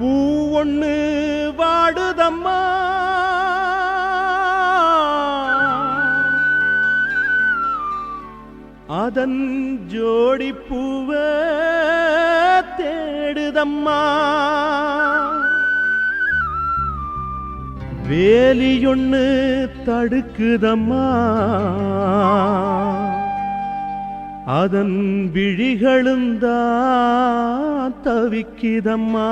பூ ஒண்ணு வாடுதம்மா அதன் ஜோடி பூவ தேடுதம்மா வேலியொன்னு தடுக்குதம்மா அதன் விழிகளும் தான் தவிக்குதம்மா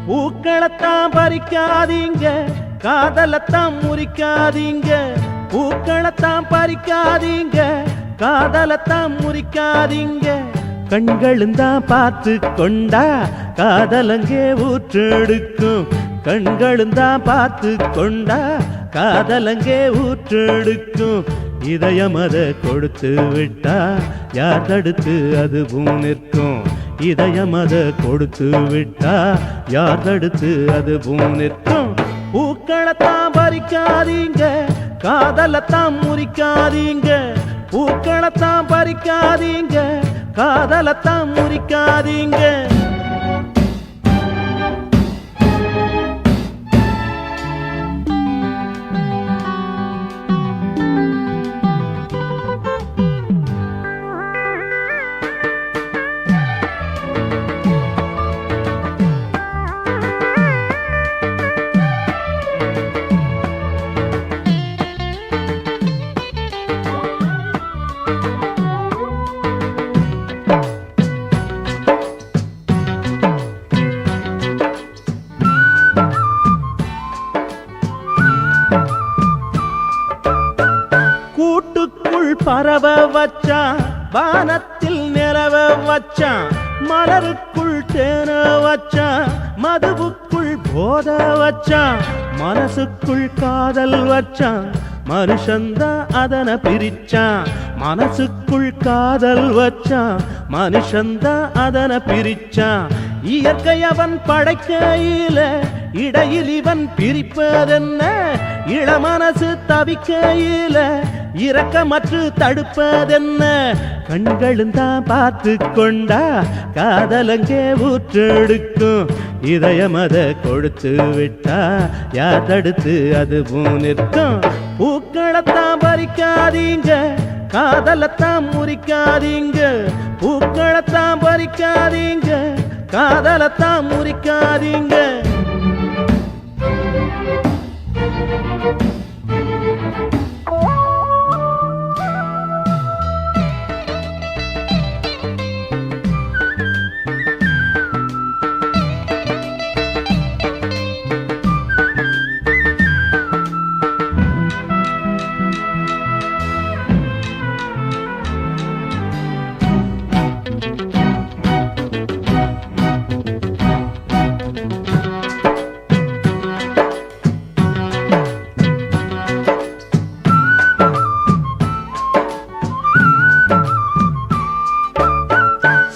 பூக்களத்தான் பறிக்காதீங்க காதலத்தான் முறிக்காதீங்க பூக்களத்தான் பறிக்காதீங்க காதலத்தான் முறிக்காதீங்க கண்களும் தான் பார்த்து கொண்டா காதலங்கே ஊற்றெடுக்கும் கண்களும் தான் பார்த்து கொண்டா காதலங்கே ஊற்றெடுக்கும் இதயம் அதை கொடுத்து விட்டா யார் தடுத்து அதுவும் நிற்கும் இதயம் அதை கொடுத்து விட்டா யார் தடுத்து அதுவும் நிற்கும் பூக்களத்தான் பறிக்காதீங்க காதலத்தான் முறிக்காதீங்க பூக்களத்தான் பறிக்காதீங்க காதலத்தான் முறிக்காதீங்க கூட்டுக்குள் பரவ வச்சான் வானத்தில் நிலவ வச்சான் மலருக்குள் தேன வச்சான் மதுவுக்குள் போத வச்சான் மனசுக்குள் காதல் வச்சான் மனுஷந்தா அதனை பிரிச்சான் மனசுக்குள் காதல் வச்சான் மனுஷந்தா அதனை பிரிச்சான் இயற்கை அவன் படைக்கையில இடையில் இவன் பிரிப்பதென்ன இளமனசு தவிக்கையில இரக்கமற்று தடுப்பதென்ன கண்களும் தான் பார்த்து கொண்டா காதலங்கே ஊற்றெடுக்கும் இதயம் அதை கொடுத்து விட்டா யார் தடுத்து அதுவும் நிற்கும் பூக்களத்தான் பறிக்காதீங்க காதலத்தான் முறிக்காதீங்க பூக்களத்தான் பறிக்காதீங்க காதலத்தான் முறிக்காதீங்க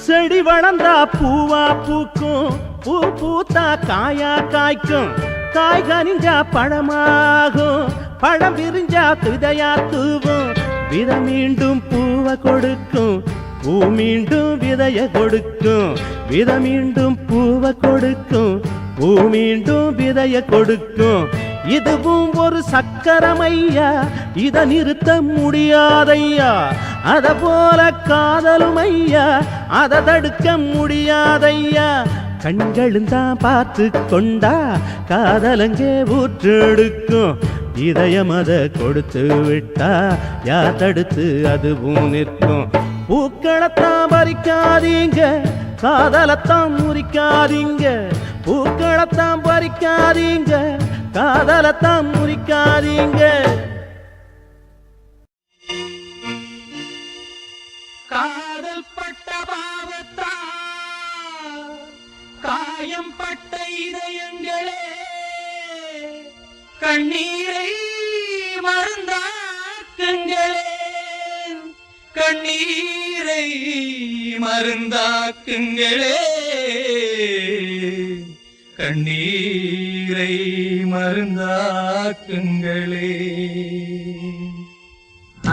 செடி வளர்ந்தா பூவா பூக்கும் பூ பூத்தா காயா காய்க்கும் காய் கனிஞ்சா பழமாகும் பழம் விரிஞ்சா விதையா தூவும் விதை மீண்டும் பூவை கொடுக்கும் பூ மீண்டும் விதைய கொடுக்கும் விதை மீண்டும் பூவை கொடுக்கும் பூ மீண்டும் விதைய கொடுக்கும் இதுவும் ஒரு சக்கரமையா இத நிறுத்த முடியாதையா அத போல காதலும் ஐயா அதை தடுக்க முடியாதையா கண்களும் தான் பார்த்து கொண்டா காதலங்கே ஊற்றெடுக்கும் இதயம் அதை கொடுத்து விட்டா யார் தடுத்து அதுவும் நிற்கும் பூக்களத்தான் பறிக்காதீங்க காதலத்தான் முறிக்காதீங்க பூக்களத்தான் பறிக்காதீங்க காதலத்தான் முறிக்காதீங்க காதல் பட்ட பாவத்தான் காயம் பட்ட இதயங்களே கண்ணீரை மருந்தாக்குங்களே கண்ணீரை மருந்தாக்குங்களே கண்ணீரை மருந்தாக்குங்களே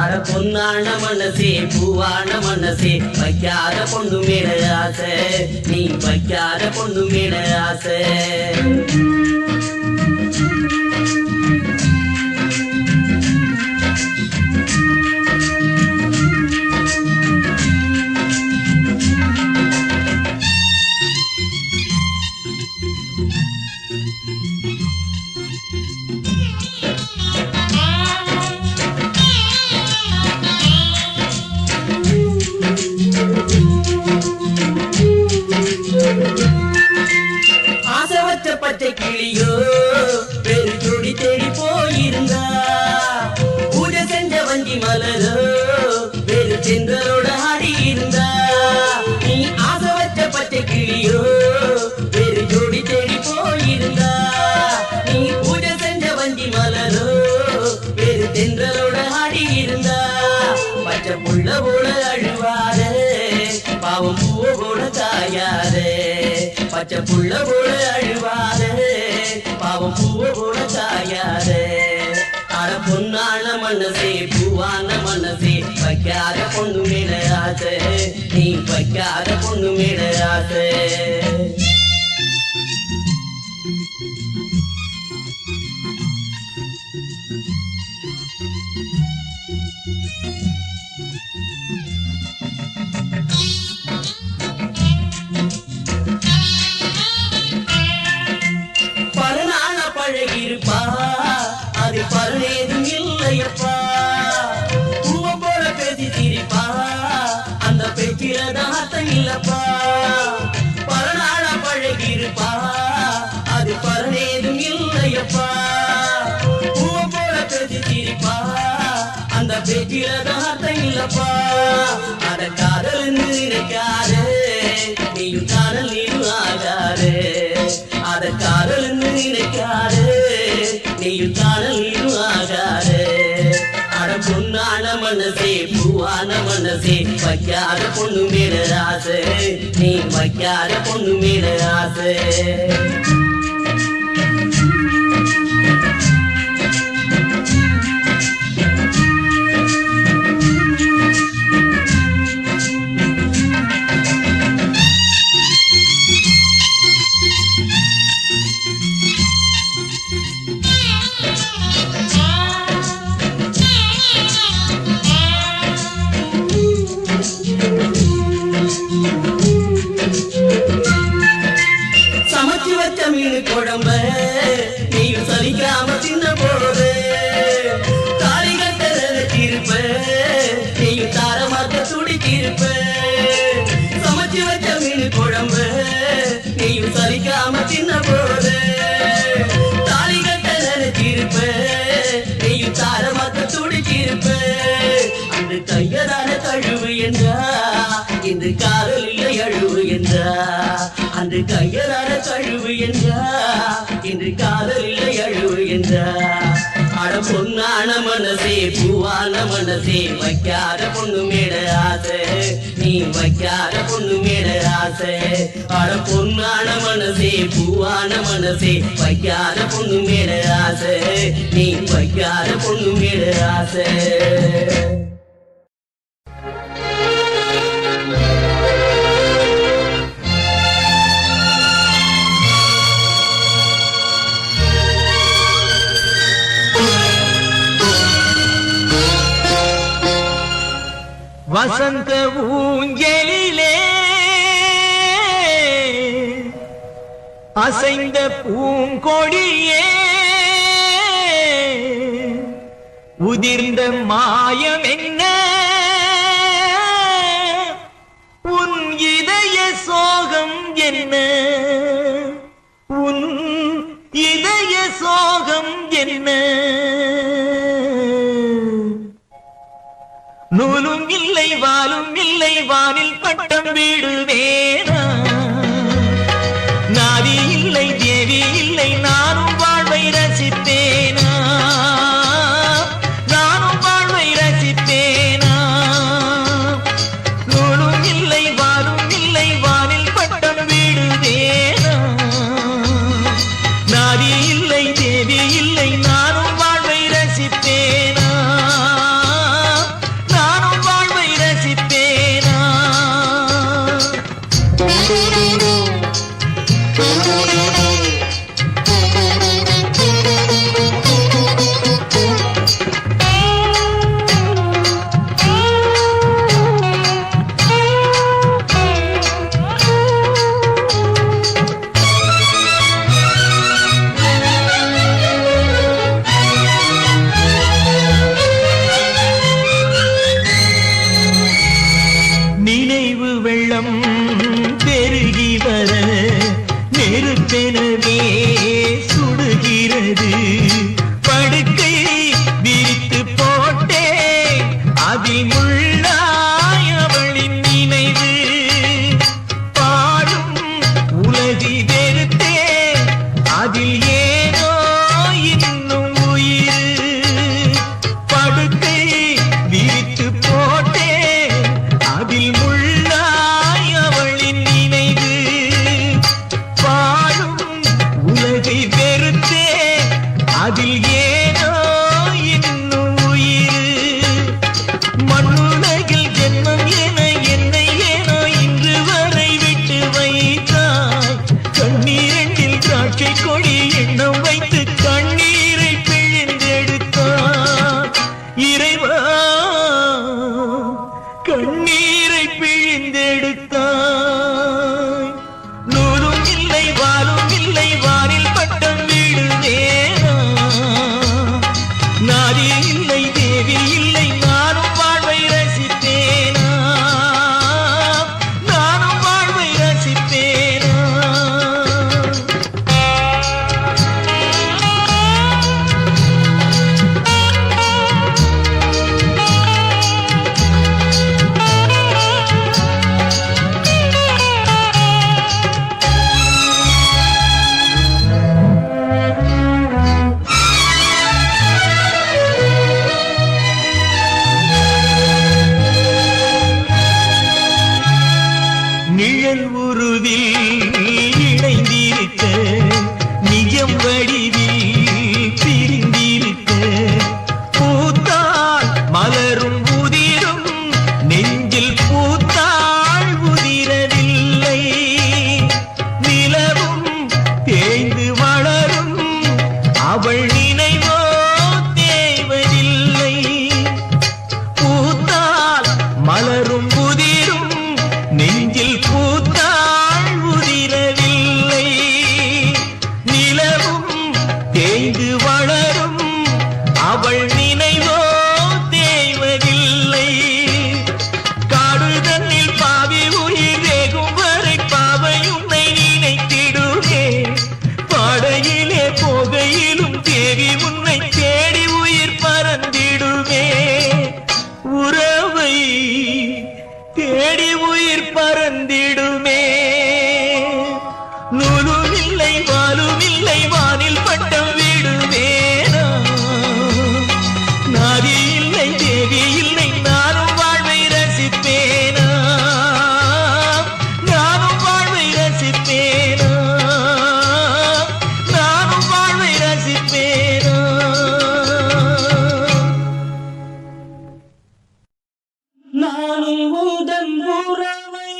அட பொன்னான மனசே பூவான மனசே வைக்காத பொண்ணு மேல ஆசை நீ வைக்காத பொண்ணு மேல ஆசை ஆசை வச்ச பச்சை கிளியோ பெரு ஜோடி தேடி போயிருந்தா பூஜை செஞ்ச வஞ்சி மலரோ பெரு சென்றரோட ஆடி இருந்தா நீ ஆசை வச்ச பச்சை கிளியோ பெரு ஜோடி தேடி போயிருந்தா நீ பூஜை செஞ்ச வஞ்சி மலரோ பெரு சென்றரோட ஆடி இருந்தா பச்சை புள்ள போல அழுவாரே பாவம் பூவ போல காயாரே பச்சை புள்ள போல அழுவாரே பாவம் பூவ போல காயாரே அட பொன்னான மனசே பூவான மனசே வைக்காத பொண்ணு மேல ஆசை நீ வைக்காத பொண்ணு மேல ஆசை பரநாள பழகிருப்பா அது பரநேதும் இல்லையப்பா பூவ போல பேசி சிரிப்பா அந்த பேச்சிலதான் அர்த்தம் இல்லப்பா பரநாள பழகிருப்பா அது பரநேதும் இல்லையப்பா பூவ போல பேசி சிரிப்பா அந்த பேச்சிலதான் அர்த்தம் இல்லப்பா அட காதல் நினைக்காதே நீயும் காதல் நீரும் ஆகாதே அத காதல் நினைக்காதே நீயும் காதல் நீரும் ஆகாதே அட பொன்னான மனசே பூவான மனசே வைக்காத பொண்ணு மேல ஆசை நீ வைக்காத பொண்ணு மேல ஆசை சமைச்சு வச்ச மீன் குழம்ப நீயும் சலிக்காம தின்ன போது தாலி கட்ட நினைச்சிருப்ப நீயும் தாரமாக்க துடிச்சிருப்ப சமைச்சு வச்ச மீன் குழம்ப நீயும் சலிக்காம தின்ன போது தாலி கட்ட நினைச்சிருப்ப நீயும் தாரமாக்க துடிச்சிருப்ப அந்த கையதான கழுவு என்றா இந்த காதல் இல்லை அழுவு என்றா அந்த கையதான கழுவு என்றா இன்று காதல் இல்லை அழுவு என்றா அட பொன்னான மனசே பூவான மனசே வைக்காத பொண்ணு மேல ஆசை நீ வைக்காத பொண்ணு மேல ஆசை அட பொன்னான மனசே பூவான மனசே வைக்காத பொண்ணு மேல ஆசை நீ வைக்காத பொண்ணு மேல ஆசை வசந்த ஊஞ்சலிலே அசைந்த பூங்கொடியே உதிர்ந்த மாயம் என்ன உன் இதய சோகம் என்ன உன் இதய சோகம் என்ன நூலும் இல்லை வாலும் இல்லை வானில் பட்டம் வீடுவேனா நாதி இல்லை தேவி இல்லை நானும் வாழ்வை ரசிப்பேனா நானும் வாழ்வை ரசிப்பேனா நூலும் இல்லை வாலும் இல்லை வானில் பட்டம் வீடுவேனா நாதி இல்லை தேவி இல்லை நானும் வாழ்வை ரசிப்பேனா மலரும் உதிரும் நெஞ்சில் பூத்தாள் உதிரவில்லை நிலவும் தேய்ந்து வளரும் அவள் நினைவோ தேவதில்லை பூத்தால் மலரும் உதிரும் நெஞ்சில் பூத்தாள் உதிரவில்லை நிலவும் தேய்ந்து வளரும் அவள் நினைவோ தேய்வதில்லை காடுதன்னில் பாவி உயிர் வேகும் வரை பாவை உன்னை நினைத்திடுவே பாடையிலே போகையிலும் தேவி உன்னை தேடி உயிர் பறந்திடுவே உறவை தேடி உயிர் பறந்திடுமே நூலும் இல்லை வாலும் இல்லை வானில் பட்டம் விடுவேனா நாதி இல்லை தேவி இல்லை நானும் வாழ்வை ரசிப்பேனா நானும் வாழ்வை ரசிப்பேனா நானும் வாழ்வை ரசிப்பேனா நானும் உந்தன் உறவை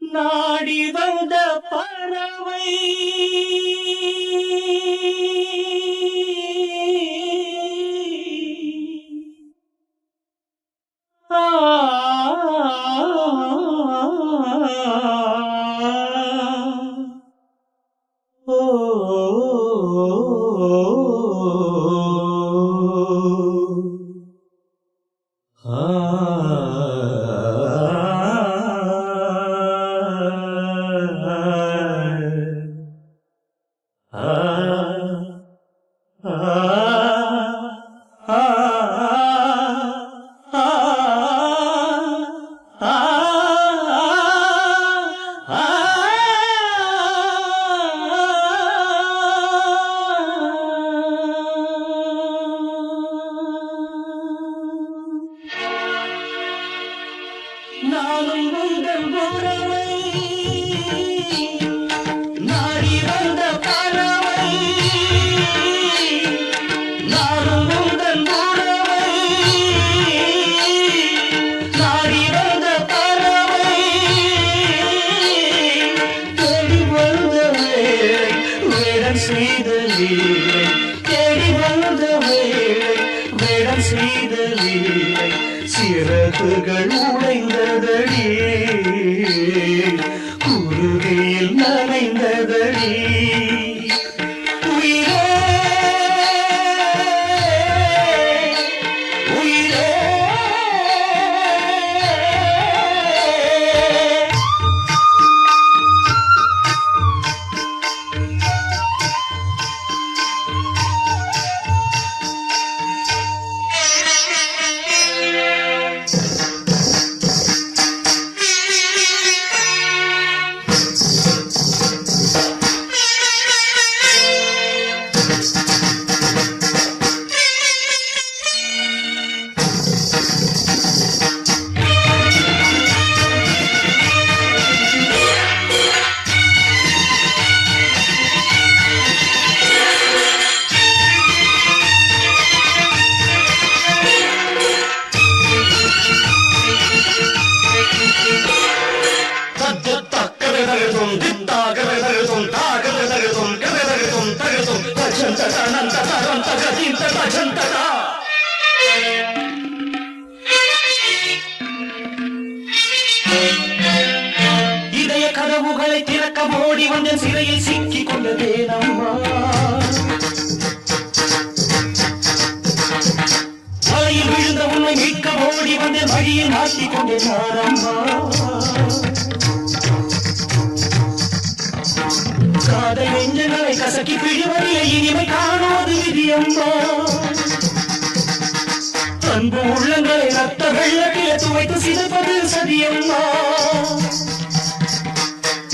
நாடி வந்த பறவை நானும் உந்தன் உறவை நாடி வந்த பறவை நானும் உந்தன் உறவை நாடி வந்த பறவை தேடி வந்த வேளை வேடம் செய்த லீலை தேடி வந்த வேளை வேடம் செய்த லீலை சிறகுகள் உடைந்ததடி குருவியில் நனைந்ததடி உயிரே உயிரே இதய கதவுகளை திறக்க ஓடி வந்த சிறையில் சிக்கிக் கொண்டதே நம்மா வலையில் விழுந்த உன்னை மீட்க ஓடி வந்த வழியில் மாற்றிக் கொண்டே நாரம்மா காதை நெஞ்சங்களை கசக்கி பிழிவதில்லை இனிமை காணுவது விதியம்மா அன்பு உள்ளங்களை ரத்த வெள்ளத்திலே துவைத்து சிதைப்பது சதியம்மா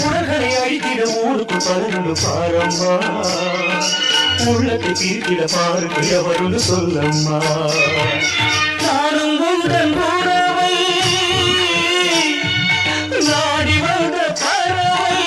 உலகளை அழித்திட ஊருக்கு பருண்டு பாரம்மா உள்ளத்தை தீர்த்திட பாருக்கு எவருன்னு சொல்லம்மா நானும் உந்தன் உறவை நாடி வந்த பறவை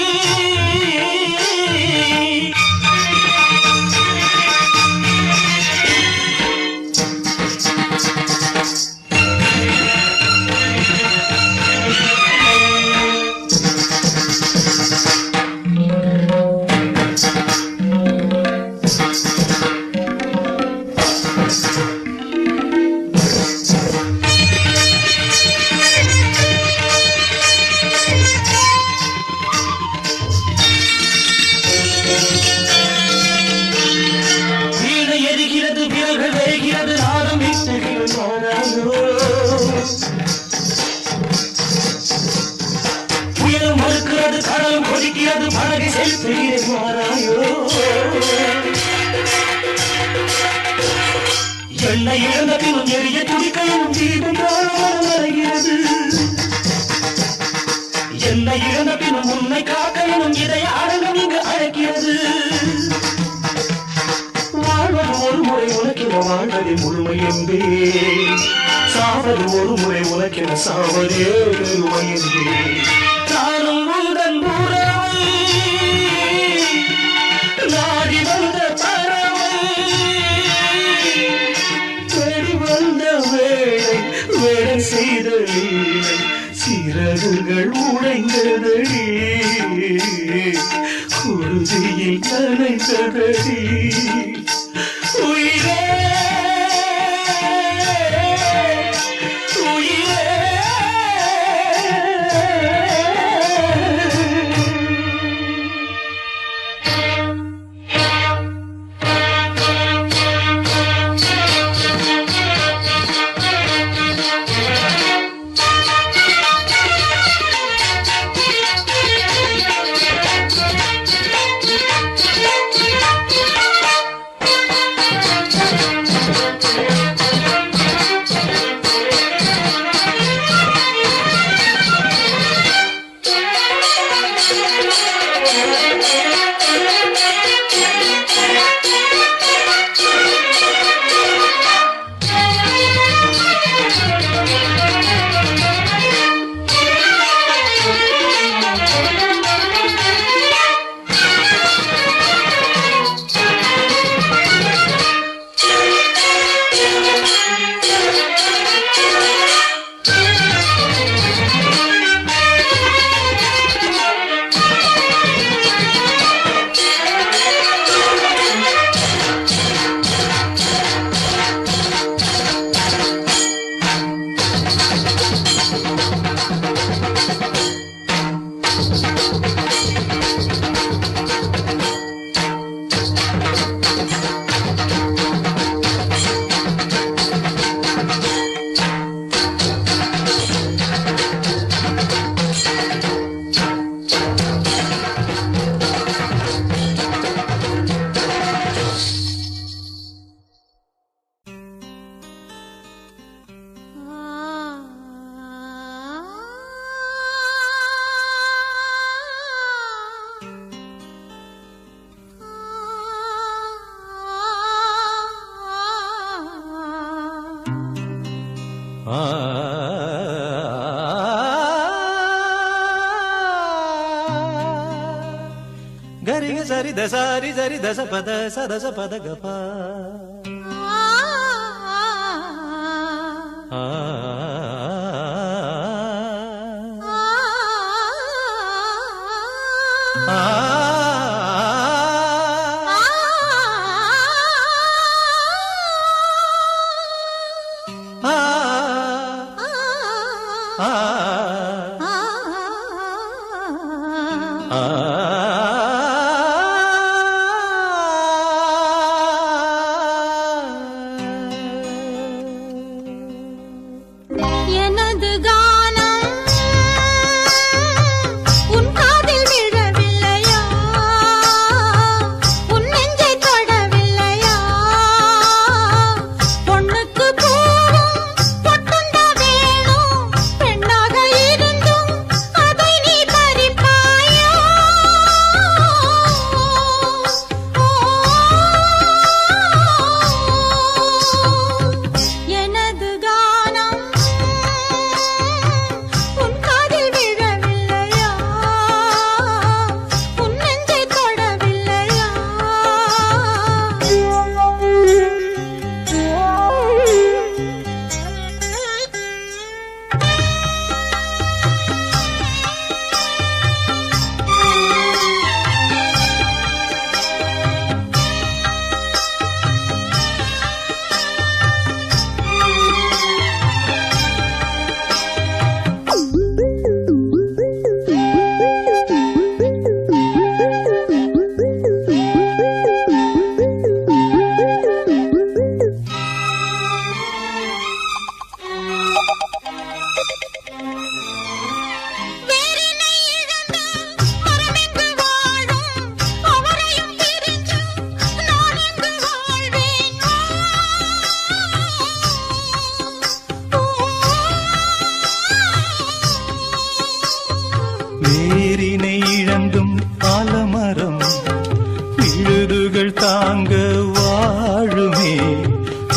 ஐயோ என்னை இழந்த பின்னும் எரிய துடிக்கையும் தீபம் மறைகிறது என்னை இழந்த பின்னும் உன்னை காக்கையும் இதை ஆடலும் இங்கு அழைக்கிறது வாழ்வது ஒரு முறை உனக்கென வாழ்வதே முழுமை என்பே சாவது ஒரு முறை உனக்கென சாவதே பெருமை என்பே நானும் உந்தன் உறவை நாடி வந்த பறவை தேடி வந்த வேளை வேலை செய்த லீலை சிறகுகள் உடைந்ததடி குருதியில் நனைந்ததடி உயிரே గరి సరి దసారి సరి దస పద సదస పద గప விழுதுகள் தாங்க வாழுமே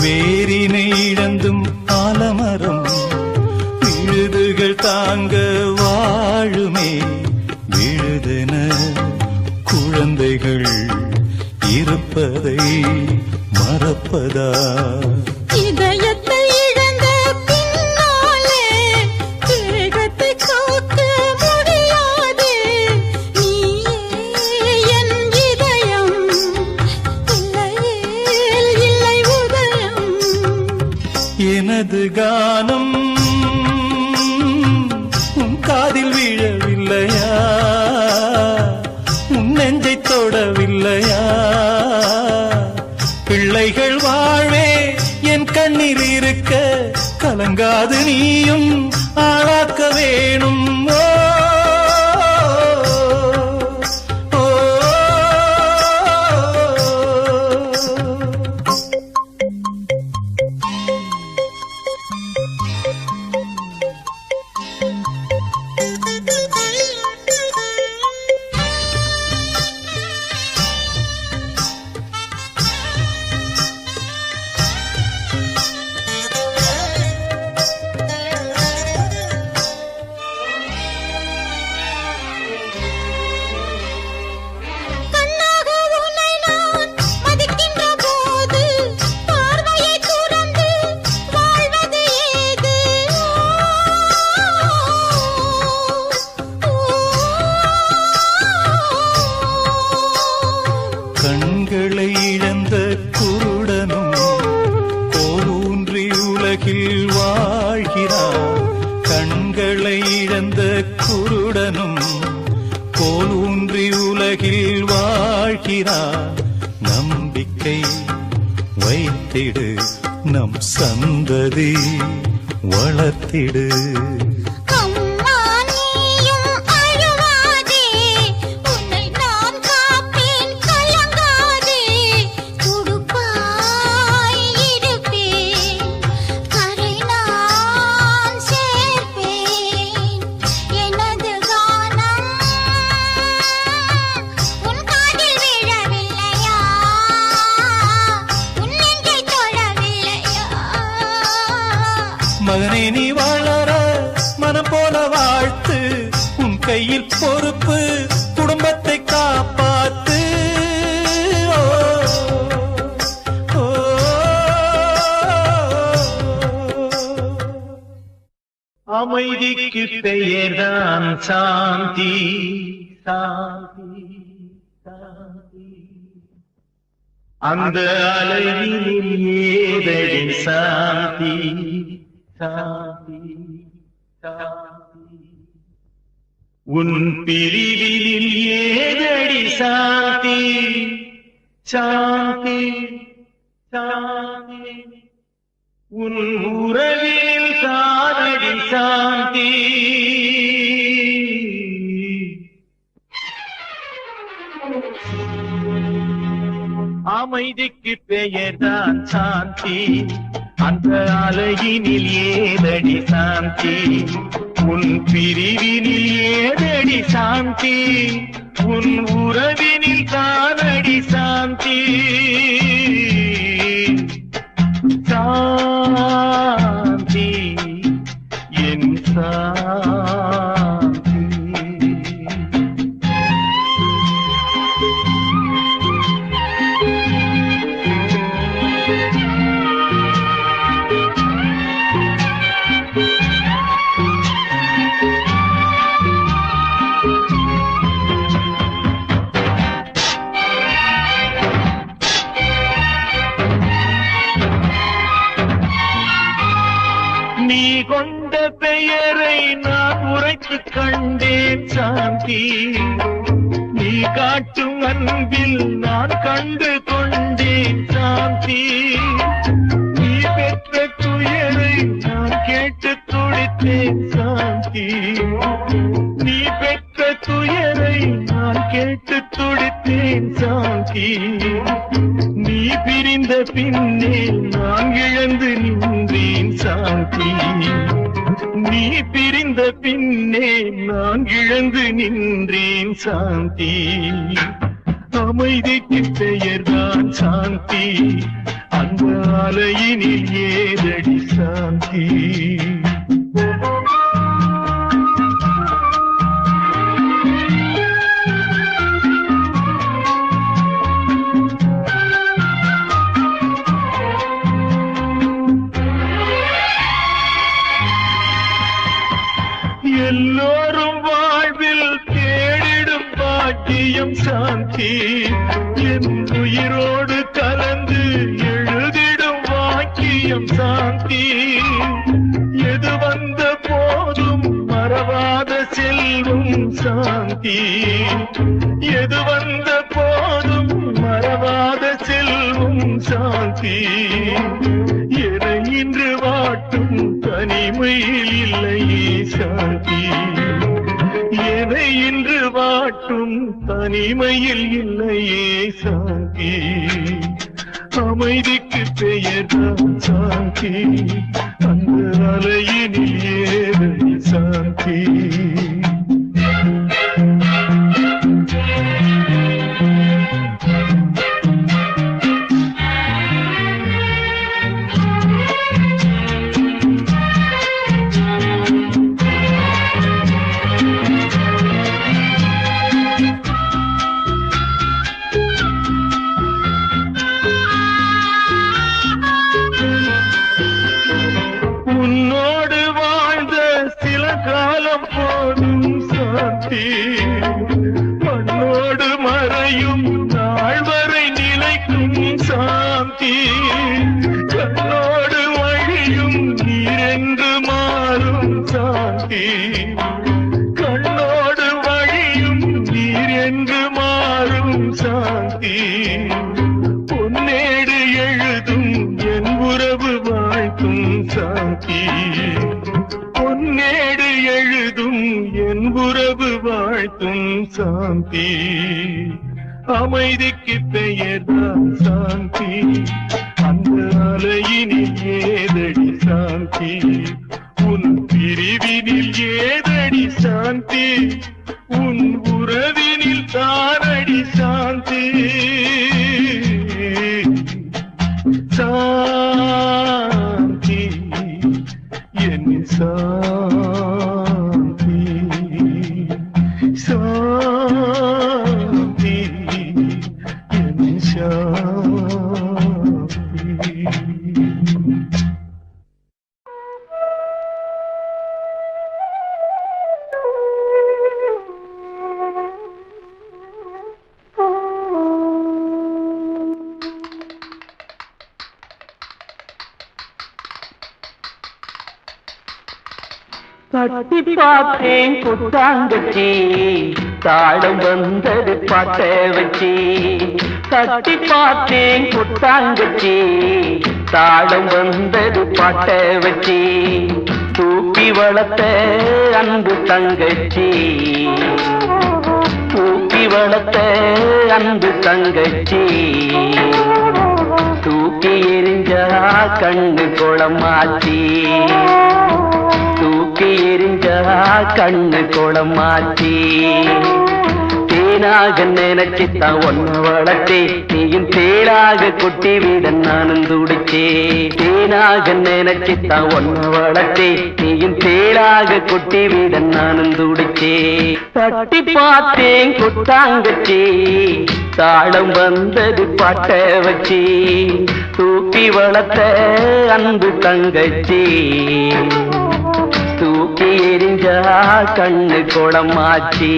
வேரினை இழந்தும் ஆலமரம் விழுதுகள் தாங்க வாழுமே விழுதென குழந்தைகள் இருப்பதை மறப்பதா இதயத்தை இழந்த பின்னாலே தேகத்தை காக்க முடியாது நீயே என் இதயம் இல்லையே இல்லை உதயம் எனது கானம் உன் காதில் விழவில்லையா உன் நெஞ்சை தொடவில்லையா பிள்ளைகள் வாழ்வே என் கண்ணில் இருக்க கலங்காது நீயும் ஆளாக்க வேணும் ஓ, ஓ, கண்ணாக உன்னை நான் மதிக்கின்ற போது பார்வையை துறந்து வாழ்வது ஏது கண்களை இழந்த குருடனும் கோலூன்றி உலகில் வாழ்கிறார் கண்களை இழந்த குருடனும் கோலூன்றி உலகில் வாழ்கிறார் நம்பிக்கை வைத்திடு நம் சந்ததி வளர்த்திடு அம்மா நீயும் அழுவாதே உன்னை நான் காப்பேன் கலங்காதே துடுப்பாய் இருப்பேன் கரை நான் சேர்ப்பேன் எனது கானம் உன் காதில் விழவில்லையா உன் நெஞ்சை தொடவில்லையா மகனே நீ வளர மனம் போல வாழ்த்து உன் கையில் பொறுப்பு குடும்பத்தை காப்பாத்து ஓ, ஓ, அமைதிக்கு பெயர்தான் சாந்தி சாந்தி சாந்தி அந்த அலையில் ஏதடி சாந்தி சாந்தி சாந்தி உன் பிரிவினில் ஏதடி சாந்தி சாந்தி சாந்தி உன் உறவில் தானடி சாந்தி அமைதிக்கு பெயர்தான் சாந்தி அந்த அலையினில் ஏதடி சாந்தி உன் பிரிவினில் ஏதடி சாந்தி உன் உறவினில் தானடி சாந்தி சாந்தி என் சாந்தி நீ கொண்ட பெயரை நான் உரைத்துக் கண்டேன் சாந்தி நீ காட்டும் அன்பில் நான் கண்டு கொண்டேன் சாந்தி நீ பெற்ற துயரை நான் கேட்டு துடித்தேன் சாந்தி நீ பெற்ற துயரை நான் கேட்டு துடித்தேன் சாந்தி நீ பிரிந்த பின்னே நான் இழந்து நின்றேன் சாந்தி நீ பிரிந்த பின்னே நான் இழந்து நின்றேன் சாந்தி ஓ அமைதிக்கு பெயர்தான் சாந்தி, அந்த அலையினில் ஏதடி சாந்தி. எல்லோரும் வாழ்வில் தேடிடும் பாக்கியம் சாந்தி, என் உயிரோடு கலந்து எழுதிடும் வாக்கியம் சாந்தி. எது வந்த போதும் மறவாத செல்வம் சாந்தி, எது வந்த போதும் மறவாத செல்வம் சாந்தி. என இன்று வாட்டும் தனிமையில் இல்லையே சாந்தி, என இன்று வாட்டும் தனிமையில் இல்லையே சாந்தி. அமைதிக்கு பெயர்தான் சாந்தி, அந்த அலையினில் ஏதடி சாந்தி. உன்னோடு வாழ்ந்த சில காலம் போதும் சாந்தி, மண்ணோடு மறையும் நாள் வரை நிலைக்கும் சாந்தி. கண்ணோடு வழியும் நீரென்று மாறும் சாந்தி, கண்ணோடு வழியும் நீரென்று மாறும் சாந்தி. பொன்னேடு எழுதும் என் உறவு வாழ்த்தும் சாந்தி, பொன்னேடு எழுதும் என் உறவு வாழ்த்தும் சாந்தி. அமைதிக்கு பெயர்தான் சாந்தி, அந்த அலையினில் ஏதடி சாந்தி. உன் பிரிவினில் ஏதடி சாந்தி, உன் உறவினில் தானடி சாந்தி. சாந்தி என் சாந்தி, சாந்தி என் சாந்தி. கட்டி பார்த்தேன் புத்தாங்கச்சி, தாளம் வந்தது பாட்ட வச்சி. கட்டி பார்த்தேன் புத்தாங்கச்சி, தாளம் வந்தது பாட்ட வச்சி. தூக்கி வளர்த்த அன்பு தங்கச்சி, தூக்கி வளர்த்த அன்பு தங்கச்சி. தூக்கி எரிஞ்சா கண்ணு குளமாச்சி, தூக்கி எரிஞ்சா கண்ணு குளமாச்சி. தேனாக நினைச்சுத்தான் ஒன்ன வளர்த்தே, நீயும் தேனாக கொட்டி விட நானும் துடிச்சே. தேனாக நினைச்சுத்தான் ஒன்ன வளர்த்தே, நீயும் தேனாக கொட்டி விட நானும் துடிச்சே. தட்டி பார்த்தேன் கொட்டாங்கச்சி, தாளம் வந்தது பாட்ட வச்சி. தூக்கி வளர்த்த அன்பு தங்கச்சி, தூக்கி எரிஞ்சா கண்ணு குளமாச்சி.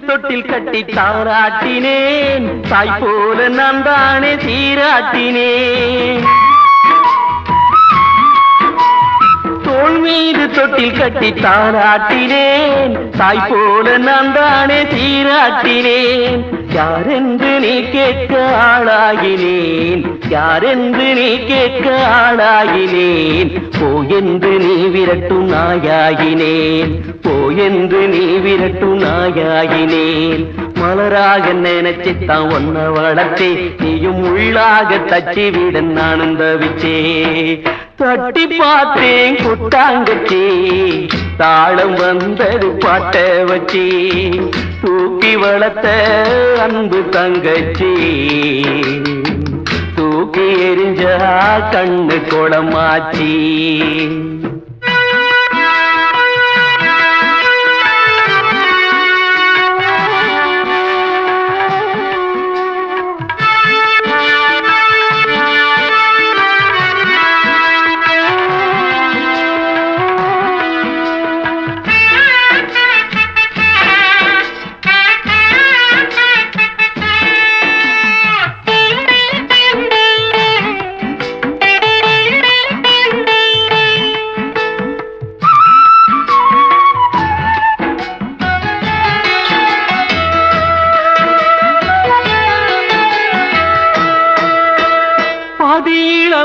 தொட்டில் கட்டி தாராட்டினேன், தாய் போல நான் தானே சீராட்டினேன். தோள் மீது தொட்டில் கட்டி தாராட்டினேன், தாய் போல நான் தானே சீராட்டினேன். யாரென்று நீ கேட்க ஆளாகினேன், யாரென்று நீ கேட்க ஆளாகினேன். போயென்று நீ விரட்டும் நாயாகினேன், போயென்று நீ விரட்டும் நாயாகினேன். மலராக நினைச்சுத்தான் ஒன்ன வளர்த்தே, நீயும் உள்ளாக தச்சி விட நானும் தவிச்சே. தட்டி பார்த்தேன் குட்டாங்கச்சி, தாளம் வந்தது பாட்ட வச்சி. தூக்கி வளர்த்த அன்பு தங்கச்சி, தூக்கி எரிஞ்சா கண்ணு குளமாச்சி.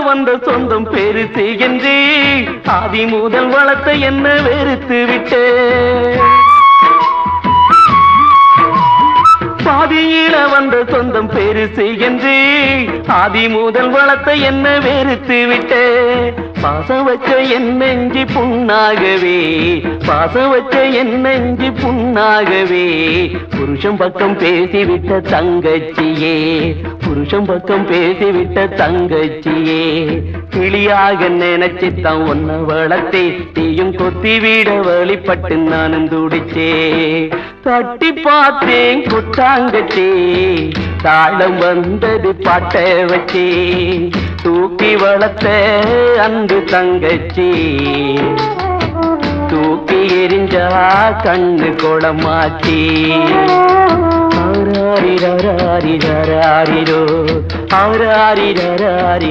வந்த சொந்தம் பெருசு என்று ஆதி முதல் வளர்த்த என்ன வெறுத்து விட்டு, பாதியில வந்த சொந்தம் பெருசு என்று ஆதி முதல் வளர்த்த என்ன வெறுத்து விட்டு. பாசம் வச்ச என் நெஞ்சு புண்ணாகவே, பாசம் வச்ச என் நெஞ்சு புண்ணாகவே. புருஷன் பக்கம் பேசிவிட்ட தங்கச்சியே, புருஷன் பக்கம் பேசிவிட்ட தங்கச்சியே. கிளியாக நினைச்சுத்தான் ஒன்ன வளர்த்தே, நீயும் கொத்தி விட வழிபட்டு நானும் துடிச்சே. தட்டி பார்த்தேன் குட்டாங்கச்சி, தாளம் வந்தது பாட்ட வச்சே. தூக்கி வளர்த்த அன்பு தங்கச்சி, தூக்கி எரிஞ்சா கண்ணு குளமாச்சி. ஆராரிரராரிரராரிரோ, ஆராரிரராரிரராரிரோ,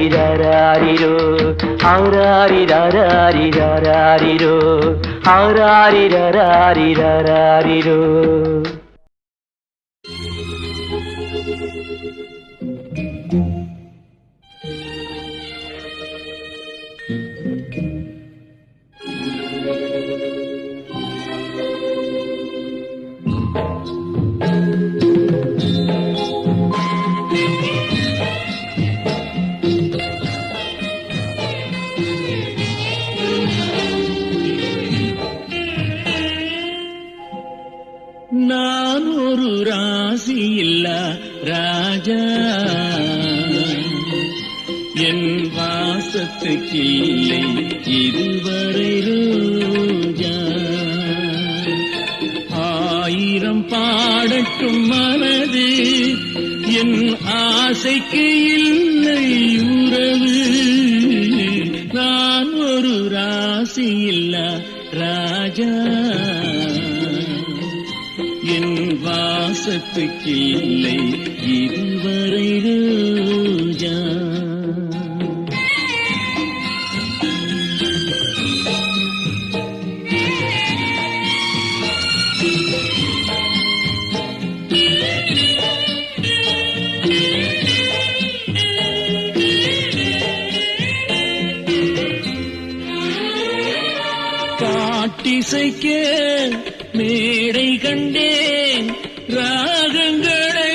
ஆராரிரராரிரராரிரோ, ஆராரிரராரிரராரிரோ. நான் ஒரு ராசியில்லா ராஜா, என் வாசத்துக்கு இல்லை இதுவரை ரோஜா. ஆயிரம் பாடட்டும் மனது, என் ஆசைக்கு இல்லை உறவு. நான் ஒரு ராசியில்லா ராஜா, என் வாசத்துக்கு இல்லை இதுவரை ரோஜா. பாட்டிசைக்க மேடை கண்டேன், ராகங்களை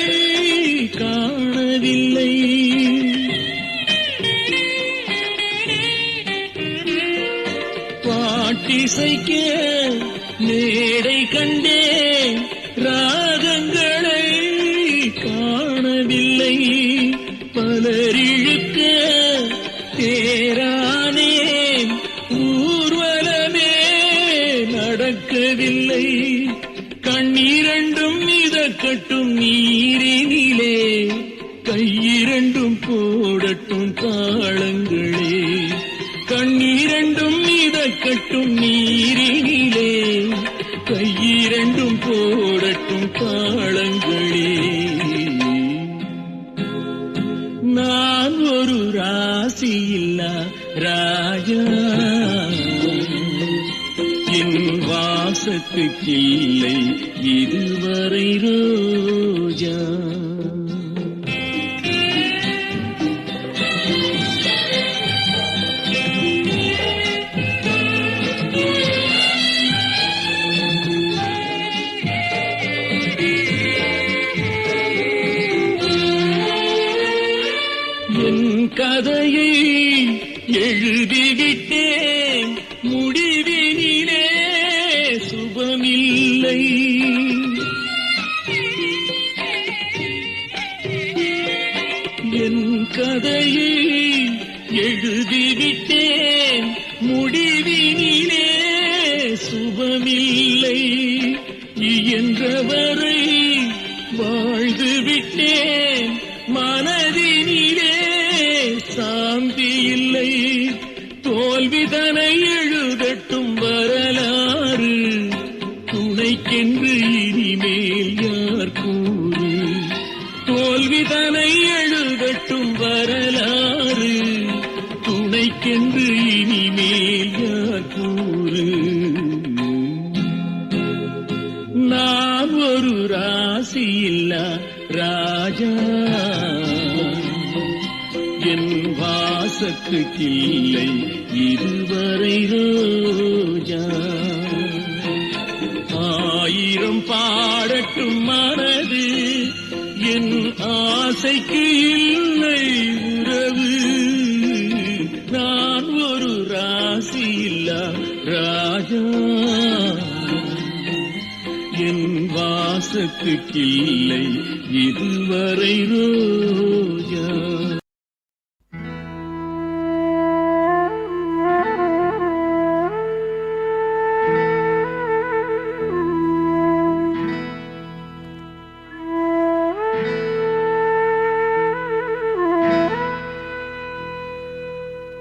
காணவில்லை. பாட்டிசைக்க மேடை கண்டேன், ராகங்களை காணவில்லை. பலரிழுக்க தேரானேன், ஊர்வலமே நடக்கவில்லை. கண்ணீரண்டும் மிதக்கட்டும் நீரினிலே, கையிரண்டும் போடட்டும் தாளங்களே. கண்ணீரண்டும் மிதக்கட்டும் நீரினிலே, கையிரண்டும் போடட்டும் தாளங்களே. நான் ஒரு ராசியில்லா ராஜா, என் வாசத்துக்கில்லை இதுவரை ரோஜா. என் கதையை எழுதிவிட்டேன், முடிவினிலே சுபமில்லை. என் கதையை எழுதிவிட்டேன், முடிவினிலே சுபமில்லை. இயன்றவரை வாழ்ந்து விட்டேன், மனதினிலே சாந்தி இல்லை. தோல்விதனை எழுதட்டும் வரலாறு, துணைக்கென்று இனிமேல் யார் கூறு. தோல்விதனை எழுதட்டும் வரலாறு, துணைக்கென்று இனிமேல் யார் கூறு. நான் ஒரு ராசியில்லா ராஜா, என் வாசத்துக்கில்லை இதுவரை ரோஜா. ஆயிரம் பாடட்டும் மனது, என் ஆசைக்கு இல்லை உறவு. நான் ஒரு ராசியில்லா ராஜா, என் வாசத்துக்கில்லை இதுவரை ரோஜா.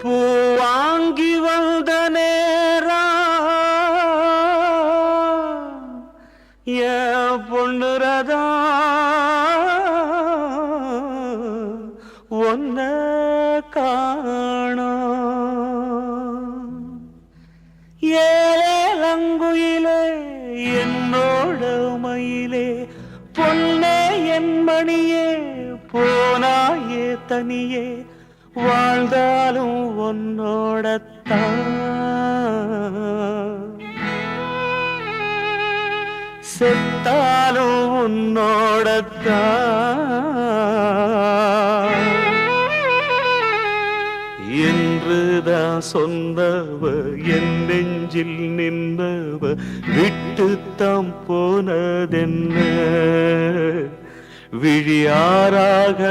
பூவாங்கி வந்த நேரா என் பொண்ணுரதா ஒன்ன காணோம். ஏலங்குயிலே என்னோட மயிலே, பொன்னே என் மணியே, போனாயே தனியே, வாழ்ந்தாலும் உன்னோடத்தான், செத்தாலும் உன்னோடத்தான் என்றுதான் சொன்னவ என் நெஞ்சில் நின்றவ விட்டுத்தாம் போனதென்ன, விழியாராக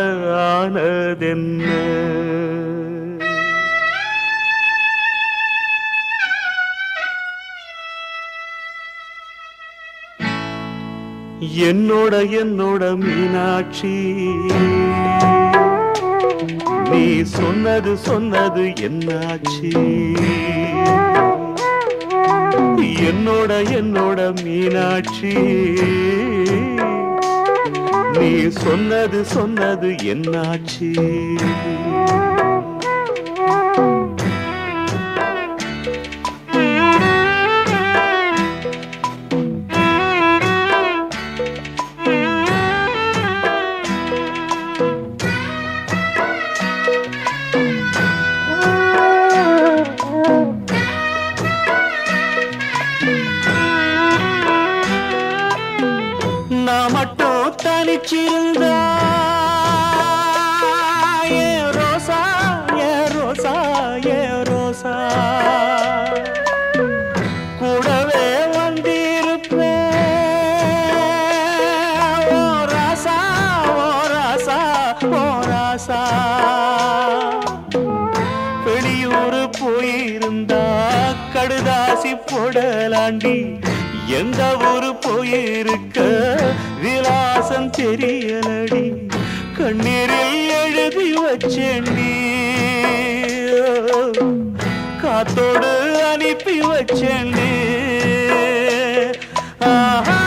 ஆனதென்ன. என்னோட மீனாட்சி, நீ சொன்னது என்னாச்சு? என்னோட மீனாட்சி, நீ சொன்னது என்னாச்சு? நான் மட்டும் தனிச்சிருந்தா ஏ ரோசா, ஏ ரோசா, ஏ ரோசா, கூடவே வந்திருப்பேன். ஓ ராசா, ஓ ராசா, ஓ ராசா. வெளியூர் போயிருந்தா கடுதாசி போடலாண்டி, எந்த ஊரு போயிருக்க விலாசம் தெரியலடி, கண்ணீரில் எழுதி வச்சேண்டி, காத்தோடு அனுப்பி வச்சேண்டி. ஆஹா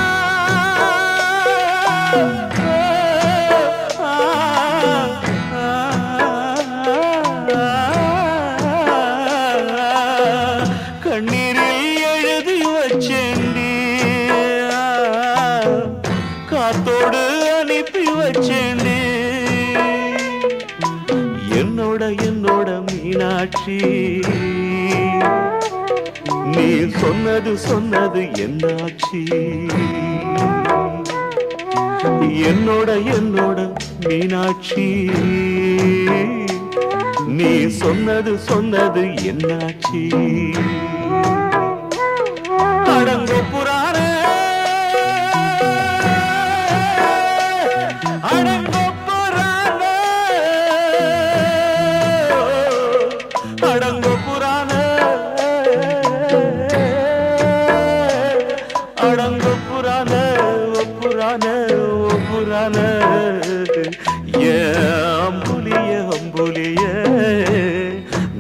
கண்ணீரில் எழுதி மீனாட்சி நீ சொன்னது சொன்னது என்னாச்சு என்னோட என்னோட மீனாட்சி நீ சொன்னது சொன்னது என்னாச்சு அடங்கோ புராண அடங்கோ புராண அடங்கோ புராண அடங்கோ புராண புராண புராண அம்புலிய அம்புலிய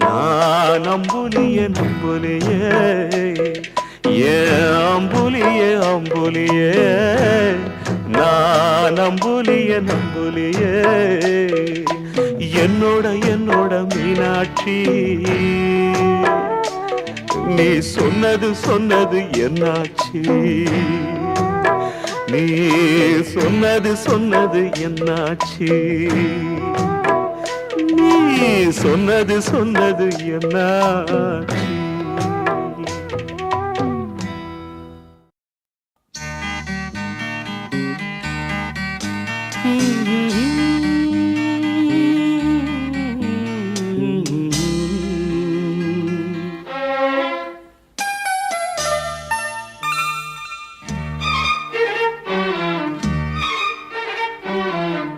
நான் அம்புலிய நம்புலிய அம்புலிய அம்புலிய நான் அம்புலிய நம்புலிய என்னோட என்னோட மீனாட்சி நீ சொன்னது சொன்னது என்னாச்சு நீ சொன்னது சொன்னது என்னாச்சு நீ சொன்னது சொன்னது என்னாச்சு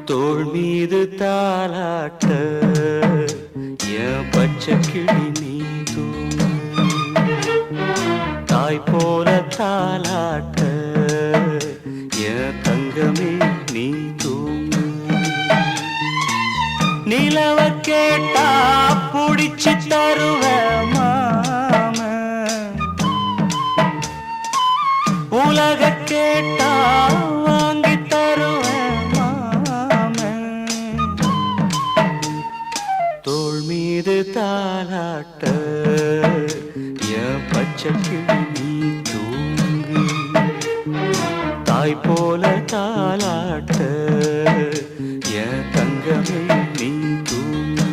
தோள் மீது தாலாட்ட என் பச்சை கிளி நீ தூங்கு தாய் போல தாலாட்ட என் தங்கமே நீ தூங்கு நிலவ கேட்டா புடிச்சு தருவ மாம உலக கேட்டா வாங்கி தருவேன் மாமன் தோள் மீது தாலாட்ட என் பச்சை கிளி நீ தூங்கு தாய் போல தாலாட்ட என் தங்கமே நீ தூங்கு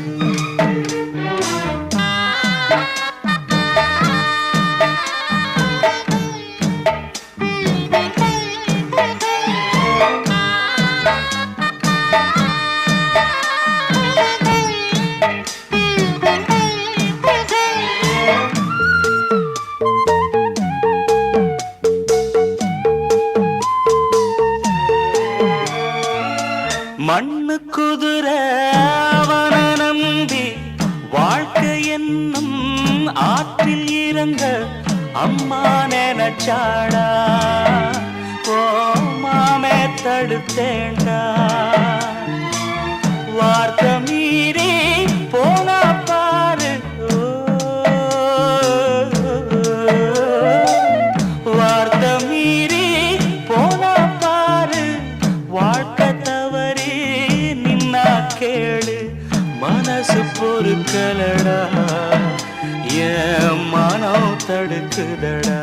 மண்ணு குதிரை அவன நம்பி வாழ்க்கை என்னும் ஆற்றில் இறங்க அம்மா நினைச்சாடா ஓ மாமே தடுத்தேண்டா வார்த்தை மீறி போனா பாரு வார்த்தை மீறி போனா பாரு வாழ்க்கை தவறி நின்னா கேளு மனசு பொறுக்கலடா என் மனம் தடுக்குதடா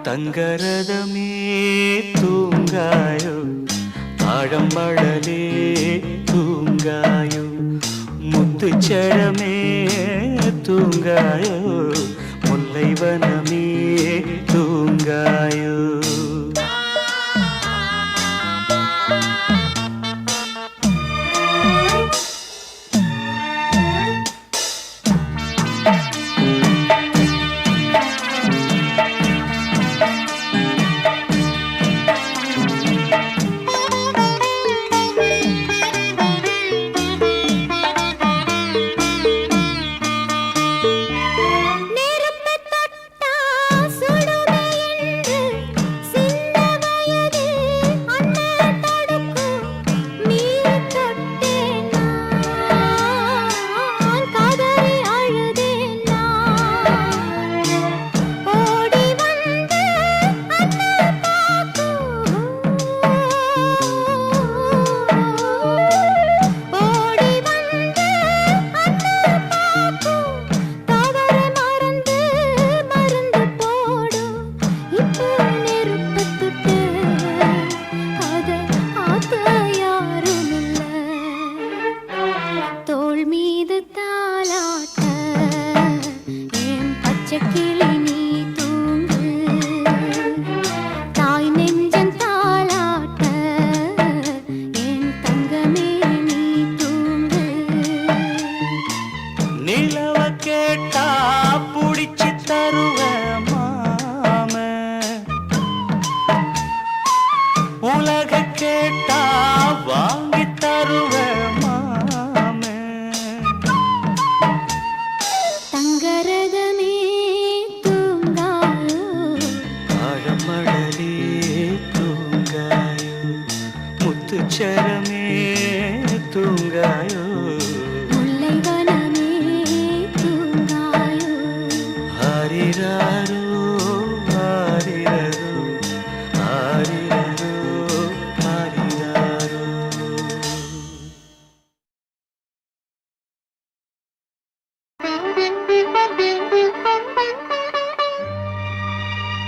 தங்கரதமே தூங்காயோ ஆழம்படலே தூங்காயோ முத்துச்சரமே தூங்காயோ முல்லைவனமே தூங்காயோ நெருப்பு தொட்டா சுடுமே என்று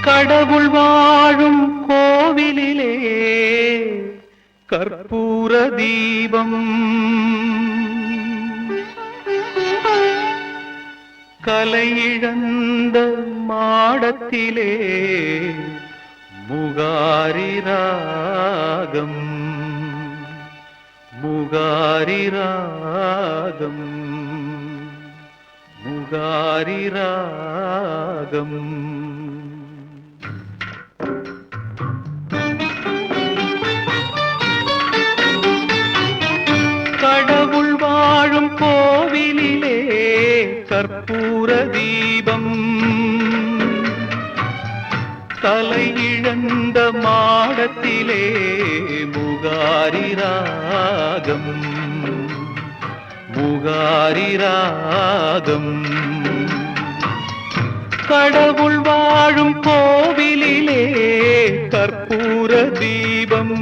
கடவுள் வாழும் கோவிலிலே கற்பூர தீபம் கலையிழந்த மாடத்திலே முகாரி ராகம் முகாரி ராகம் முகாரி ராகம் கடவுள் வாழும் கோவிலிலே கற்பூர தீபம் தலையிழந்த மாடத்திலே முகாரி ராகம் முகாரி ராகம் கடவுள் வாழும் கோவிலிலே கற்பூர தீபம்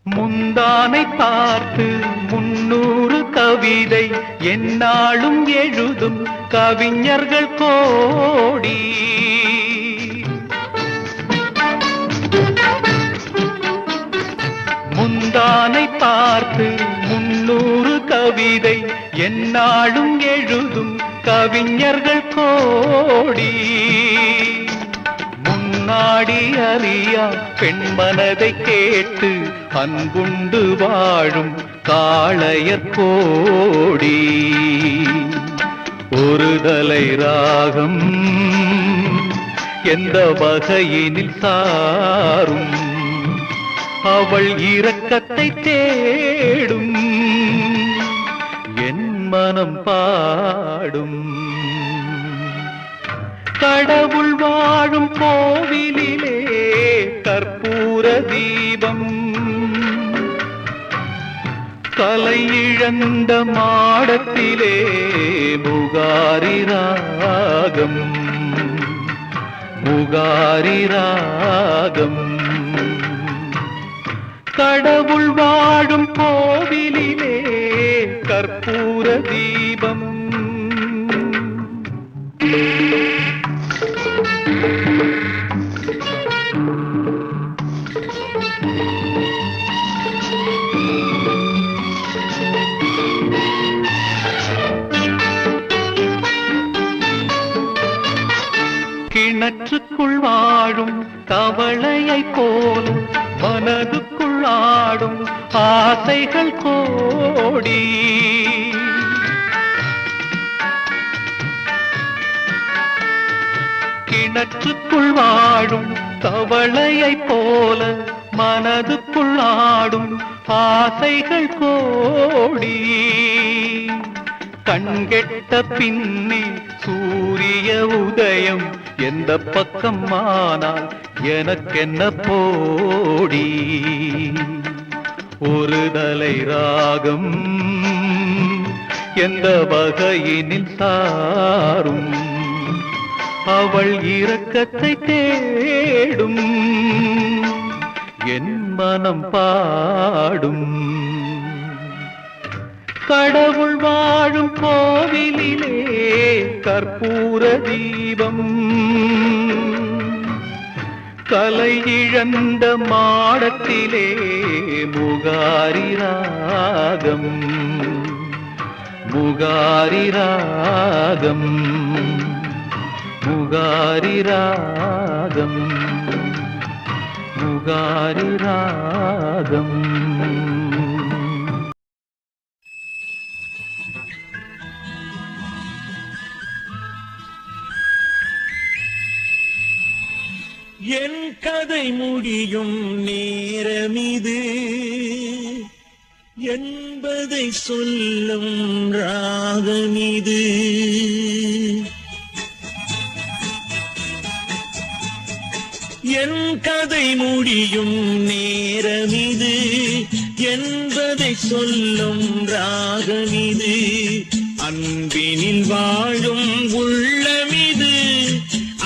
முந்தானை பார்த்து 300 கவிதை எந்நாளும் எழுதும் கவிஞர்கள் கோடி முந்தானை பார்த்து 300 கவிதை எந்நாளும் எழுதும் கவிஞர்கள் கோடி முன்னாடி அறியா பெண்மனதை கேட்டு அன்புண்டு வாழும் காளையர் கோடி ஒரு தலை ராகம் எந்த வகையினில் சாரும் அவள் இரக்கத்தை தேடும் என் மனம் பாடும் கடவுள் வாழும் கோவிலிலே கற்பூர தீபம் கலையிழந்த மாடத்திலே முகாரி ராகம் முகாரி ராகம் கடவுள் வாழும் கோவிலிலே கற்பூர தீபம் கிணற்றுக்குள் வாழும் தவளையை போல மனதுக்குள் ஆடும் ஆசைகள் கோடி கிணற்றுக்குள் வாழும் தவளையை போல மனதுக்குள் ஆடும் ஆசைகள் கோடி கண்கெட்ட பின்னே சூரிய உதயம் எந்த பக்கம் ஆனால் எனக்கென்ன போடி ஒரு தலை ராகம் எந்த வகையினில் சாரும் அவள் இரக்கத்தை தேடும் என் மனம் பாடும் கடவுள் வாழும் கோவிலிலே கற்பூர தீபம் கலை இழந்த மாடத்திலே முகாரி ராகம் முகாரி ராகம் முகாரி ராகம் முகாரி ராகம் என் கதை முடியும் நேரமிது என்பதை சொல்லும் ராகமிது என் கதை முடியும் நேரமிது என்பதை சொல்லும் ராகமிது அன்பினில் வாழும் உள்ளமிது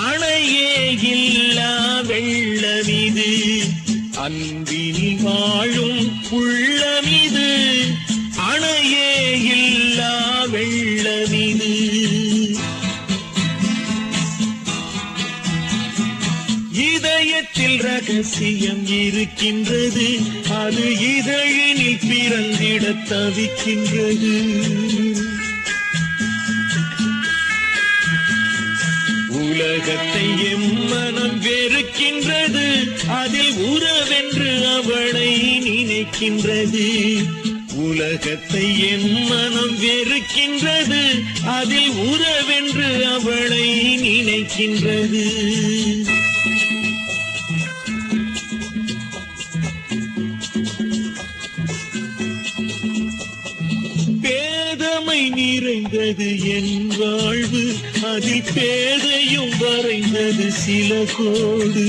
அணையே இல்லா வெள்ளமிது அன்பினில் வாழும் உள்ளமிது அணையே இல்லா வெள்ளமிது இதயத்தில் ரகசியம் இருக்கின்றது அது இதழினில் பிறந்திட தவிக்கின்றது உலகத்தை எம்மனம் வெறுக்கின்றது அதில் உறவென்று அவளை நினைக்கின்றது உலகத்தை எம்மனம் வெறுக்கின்றது அதில் உறவென்று அவளை நினைக்கின்றது பேதமை நிறைந்தது என் வாழ்வு அதில் பேதையும் வரைந்தது சில கோடு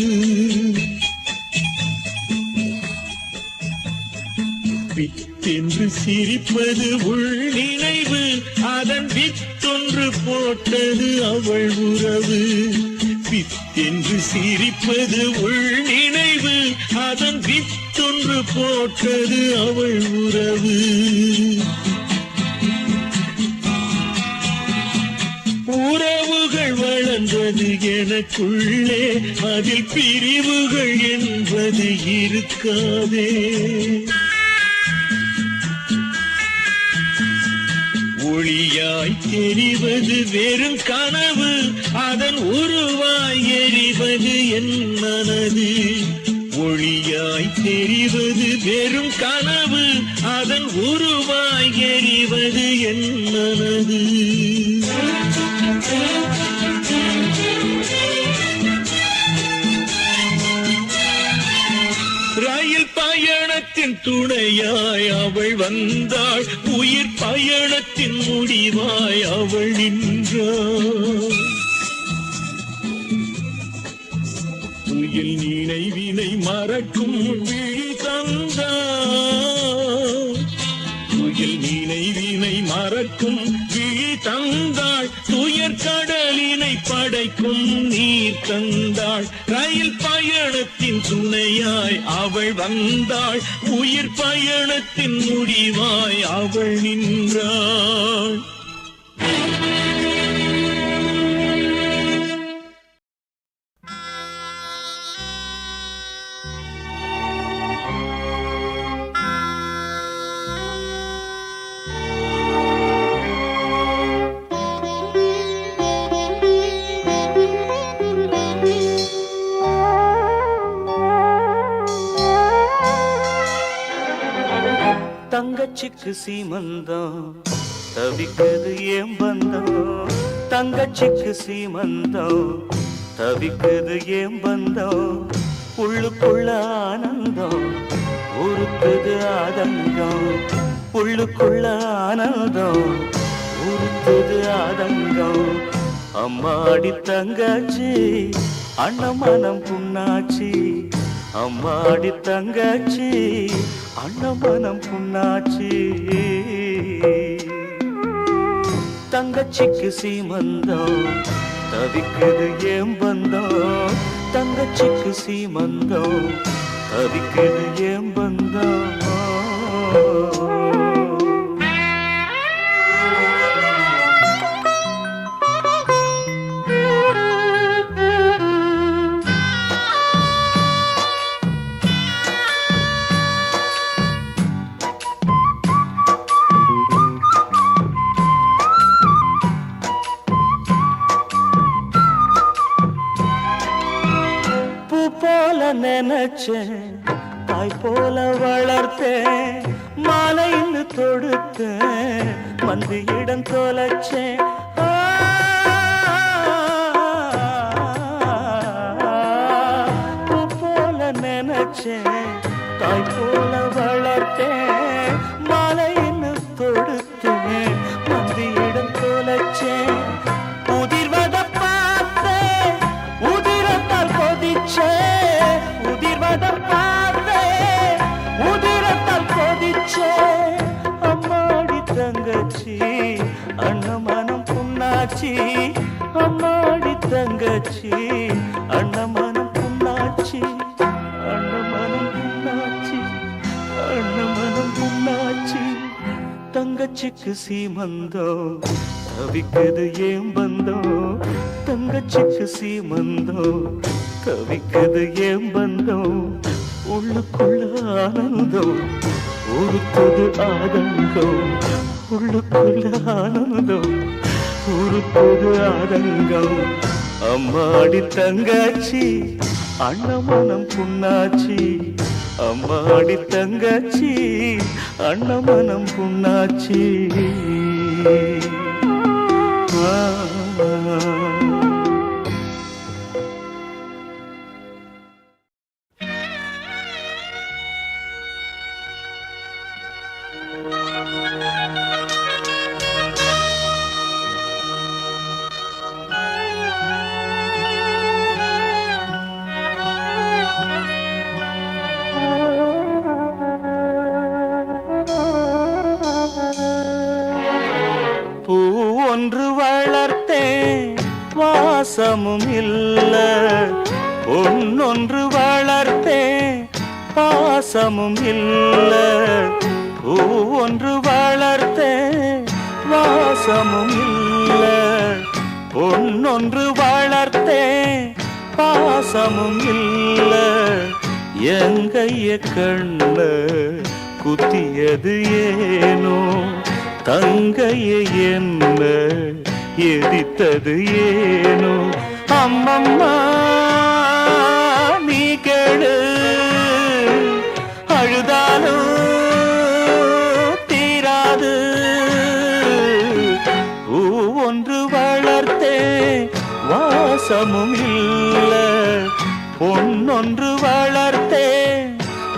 வித்தென்று சிரிப்பது உள் நினைவு அதன் வித்தொன்று போட்டது அவள் உறவு வித்தென்று சிரிப்பது உள் நினைவு அதன் வித்தொன்று போட்டது அவள் உறவு உறவுகள் வளர்ந்தது எனக்குள்ளே அதில் பிரிவுகள் என்பது இருக்காதே ஒளியாய் தெரிவது வெறும் கனவு அதன் உருவாய் எறிவது என் மனது ஒளியாய் தெரிவது வெறும் கனவு அதன் உருவாய் எறிவது என் மனது ரயில் பயணத்தின் துணையாய் அவள் வந்தாள் உயிர் பயணத்தின் முடிவாய் அவள் நின்றாள் துயில் நினைவினை மறக்கும் விழி தந்தாள் துயில் நினைவினை மறக்கும் விழி தந்தாள் துயர் கடலினை படைக்கும் நீர் தந்தாள் ரயில் பயணத்தின் துணையாய் அவள் வந்தாள் உயிர் பயணத்தின் முடிவாய் அவள் நின்றாள் தங்கச்சிக்கு சீமந்தம் தவிக்குது ஏன் பந்தம் தங்கச்சிக்கு சீமந்தம் தவிக்குது ஏன் பந்தம் உள்ளுக்குள்ள ஆனந்தம் உருக்குது ஆதங்கம் உள்ளுக்குள்ள ஆனந்தம் உருக்குது ஆதங்கம் அம்மாடி தங்கச்சி அண்ணமனம் புண்ணாச்சி அம்மாடி தங்கச்சி அண்ணமனம் புண்ணாச்சி தங்கச்சிக்கு சீமந்தம் தவிக்குது ஏன் பந்தம் தங்கச்சிக்கு சீமந்தம் தவிக்குது ஏன் பந்தம் நினைச்சேன் தாய் போல வளர்த்தேன் மாலைன்னு தொடுத்தேன் மந்தியிடம் தொலைச்சேன் போல நினைச்சேன் தாய் போல வளர்த்தேன் மாலைன்னு தொடுத்தேன் மந்தியிடம் தொலைச்சேன் உதிர்வத பார்த்தேன் உதிரத்தால் கொதிச்சேன் உதிர்வத பார்த்தேன் உதிரத்தால் கொதிச்சேன் தங்கச்சி அண்ணன் மனம் புண்ணாச்சி அம்மாடி தங்கச்சி அண்ணன் மனம் புண்ணாச்சி அண்ணன் மனம் புண்ணாச்சி அண்ணன் மனம் புண்ணாச்சி தங்கச்சிக்கு சீமந்தம் தவிக்குது ஏன் பந்தம் தங்கச்சிக்கு சீமந்தம் தவிக்குது ஏன் பந்தம் உள்ளுக்குள்ள ஆனந்தம் உருக்குது ஆதங்கம் உள்ளுக்குள்ள ஆனந்தம் உருக்குது ஆதங்கம் அம்மாடி தங்கச்சி அண்ணமனம் புண்ணாச்சி அம்மாடி தங்கச்சி அண்ணமனம் புண்ணாச்சி ஒன்று வளர்த்தேன் வாசமும் இல்ல பொன்னொன்று வளர்த்தேன் பாசமும் இல்ல பூ ஒன்று வளர்த்தேன் வாசமும் இல்ல பொன்னொன்று வளர்த்தேன் பாசமும் இல்ல எங்கைய கண்ண குத்தியது ஏனோ தங்கையை என்ன எதித்தது ஏனோ அம்மம்மா நீ கேளு அழுதாலும் தீராது பூ ஒன்று வளர்த்தே வாசமும் இல்ல பொன்னொன்று வளர்த்தே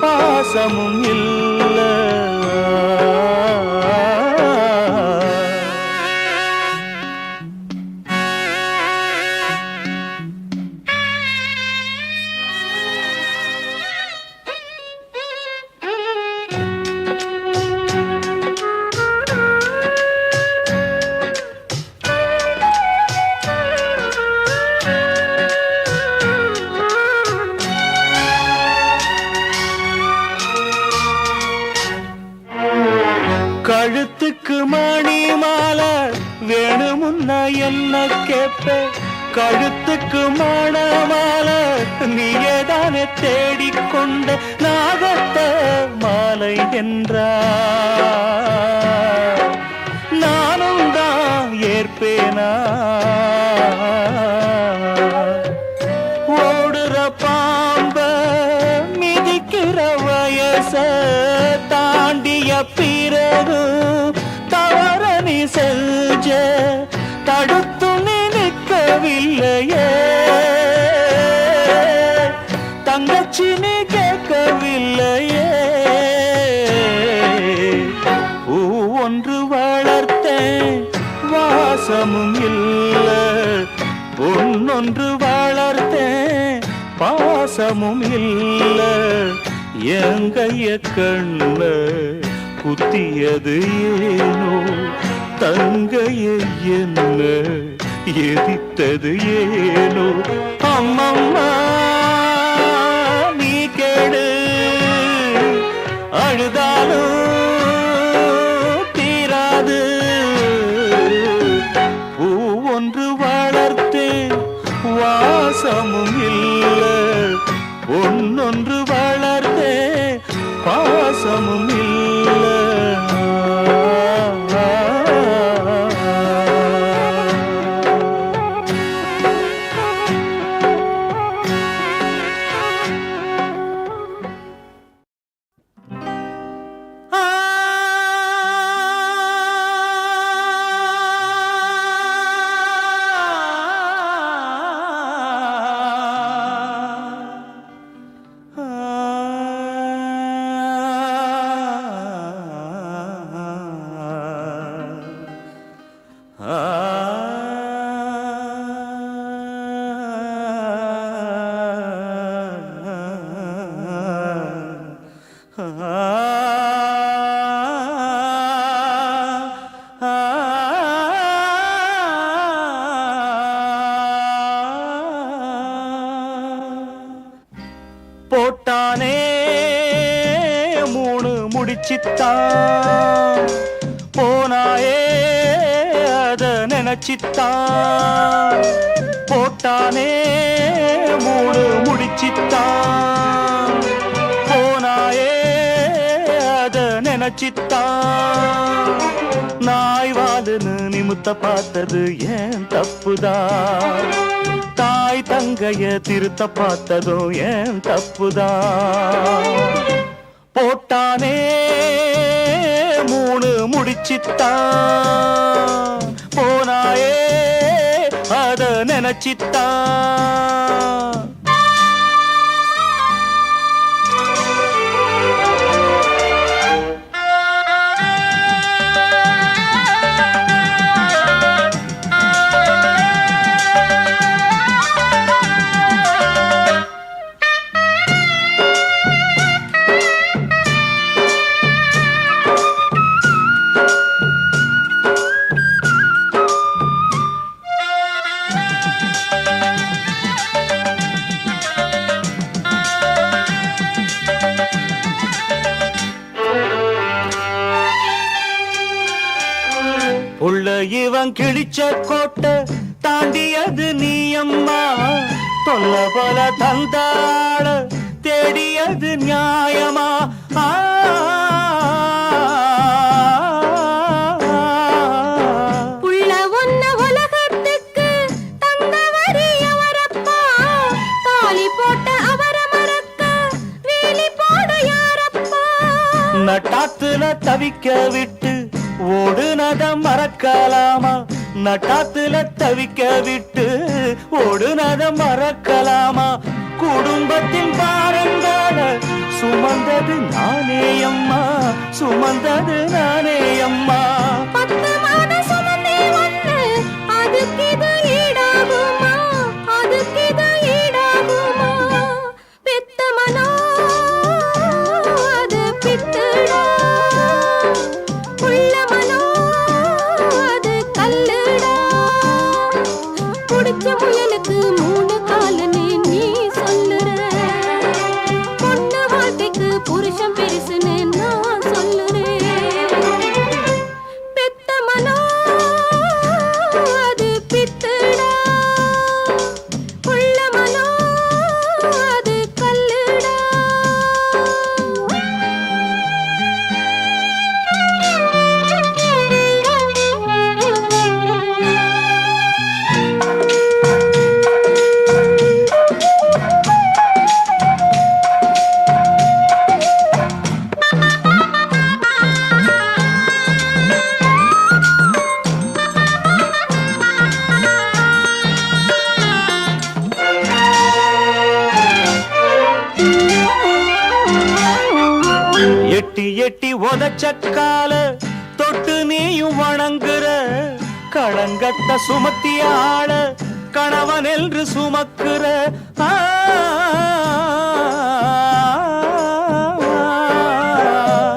பாசமும் இல்ல கழுத்துக்கு மணி மாலை வேணுமுன்னா என்ன கேப்ப கழுத்துக்கு மணமாலை நீயேதானே தேடிக்கொண்ட நாகத்த மாலை என்றா நானும் தான் ஏற்பேனா ஓடுற பாம்ப மிதிக்கிற வயச தாண்டிய பிறகு தவற நீ செஞ்ச தடுத்து நிற்கவில்லையே தங்கச்சி நீ கேட்கவில்லையே பூ ஒன்று வளர்த்தேன் வாசமும் இல்ல பொன்னொன்று வளர்த்தேன் பாசமும் இல்ல எங்கைய கண்ண குத்தியது ஏனோ தங்கைய என்ன எதித்தது ஏனோ அம்மம்மா நீ கேடு அழுதாலும் தீராது பூ ஒன்று வளர்த்தே வாசமும் இல்ல பொன்னொன்று வளர்த்தே பாசமும் இல்ல முடிச்சித்தான் போனாயே அத நினைச்சித்தான் போட்டானே மூணு முடிச்சித்தான் போனாயே அத நினைச்சித்தான் நாய் வாலுன்னு நிமித்த பார்த்தது ஏன் தப்புதான் தாய் தங்கைய திருத்த பார்த்ததும் ஏன் தப்புதான் போட்டானே மூணு முடிச்சித்தான் போனாயே அத நினைச்சித்தான் உள்ள இவன் கிழிச்ச கோட்டை தாண்டியது நீ அம்மா தொல்ல போல தந்தாள தேடியது நியாயமா உள்ள ஒன்ன உலகத்துக்கு தந்தவரி அவரப்பா தாலி போட்ட அவர மறக்க வேலி போட யாரப்பா நட்டாத்துல தவிக்க விட்டு ஓடுனத மறக்கலாமா நட்டாத்துல தவிக்க விட்டு ஓடுனத மறக்கலாமா குடும்பத்தின் பாரங்கால சுமந்தது நானே அம்மா சுமந்தது நானே அம்மா பத்தமான சுமந்தே ஒண்ணு அதுக்கு இது ஈடாகுமா அதுக்கு இது ஈடாகுமா பெத்த மனோ அது பித்துடா உள்ள மனோ அது கல்லுடா குடிச்ச முயலுக்கு மூணு காலுன்னு நீ சொல்லுற பொண்ணு வாழ்க்கைக்கு புருஷன் பெருசுன்னு நான் சொல்லுறேன் பெத்த மனோ அது பித்துடா உள்ள மனோ அது கல்லுடா எட்டி எட்டி உதச்சக்கால தொட்டு நீயும் வணங்குற களங்கத்த சுமத்தியாள கணவன் என்று சுமக்குற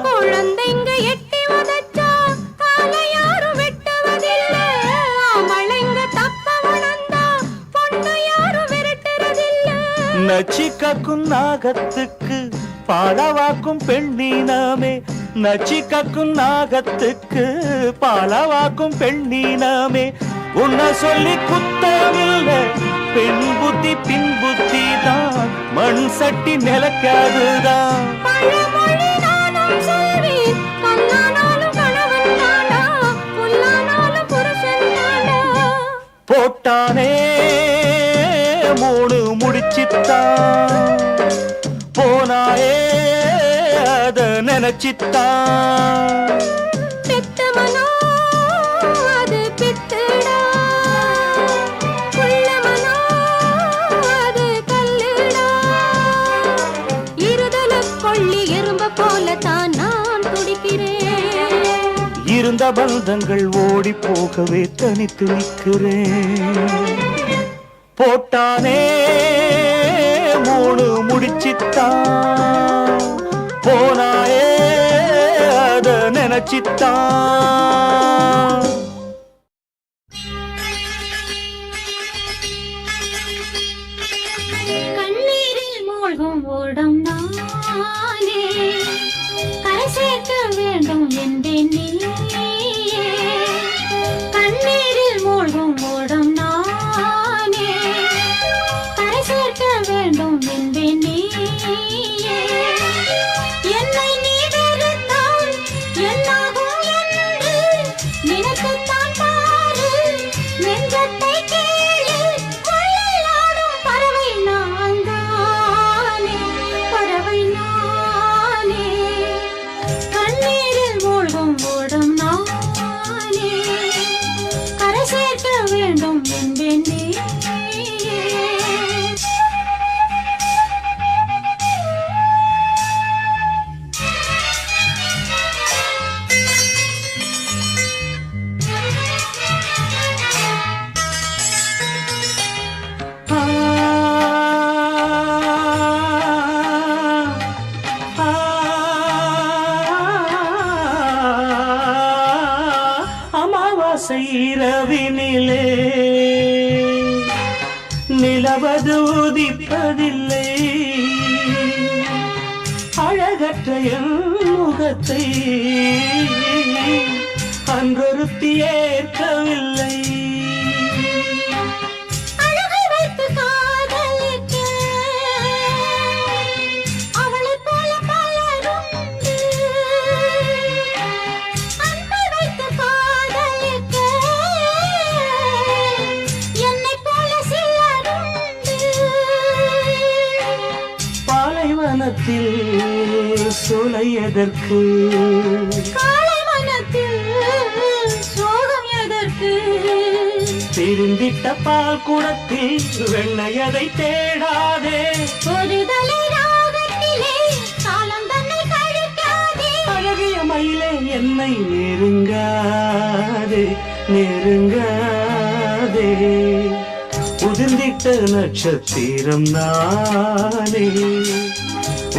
குழந்தைங்க எட்டி உதைச்சா காலை யாரும் வெட்டுவதில்லை ஆம்பளைங்க தப்ப வளர்ந்தா பொண்ணு யாரும் விரட்டுறதில்லை நச்சிக்கும் நாகத்துக்கு பாலவாக்கும் பெண்ணீனமே நச்சிக்கும் நாகத்துக்கு பாலவாக்கும் பெண்ணீனமே உன்னை சொல்லி குத்தமில்ல பெண் புத்தி பின் புத்தி தான் மண் சட்டி நிலக்காதுதான் பழமொழி நானும் சொல்வேன் கண்ணானாலும் கணவன் தானா புல்லானாலும் புருஷன் தானா போட்டானே மூணு முடிச்சித்தான் போனாயே அத நினைச்சித்தான் பெத்த மனோ அது பித்துடா உள்ள மனோ அது கல்லுடா இருதல கொள்ளி எறும்ப போல தான் நான் துடிக்கிறேன் இருந்த பந்தங்கள் ஓடி போகவே தனித்து நிற்கிறேன் போட்டானே மூணு முடிச்சித்தான் போனாயே அத நினைச்சித்தான் கண்ணீரில் மூழ்கும் ஓடம் நானே கரை சேர்க்க ஓடம் நானே கரை சேர்க்க வேண்டும் என்பேன் நீயே என்னை நீ வெறுத்தால் என்னாகும் என்று நினைத்துத்தான் பாரு நெஞ்சத்தை கேளு கொள்ளையாடும் பறவை நான் தானே பறவை நானே கண்ணீரில் மூழ்கும் ஓடம் நானே கரை சேர்க்க வேண்டும் என்பேன் நீயே அமாவாசை இரவினிலே நிலவது உதிப்பதில்லை அழகற்ற என் முகத்தை அன்றொருத்தி ஏற்கவில்லை அழகை வைத்து காதலிக்க அவளைப் போல பலருண்டு அன்பை வைத்து காதலிக்க என்னைப் போல சிலருண்டு பாலைவனத்தில் சோலை எதற்கு காலை மனத்தில் சோகம் எதற்கு திருந்திட்ட பால் குடத்தில் வெண்ணையதை தேடாதே ஒரு தலை ராகத்திலே காலம் தன்னை கழிக்காதே அழகிய மயிலே என்னை நெருங்காதே நெருங்காதே உதிர்ந்திட்ட நட்சத்திரம் நானே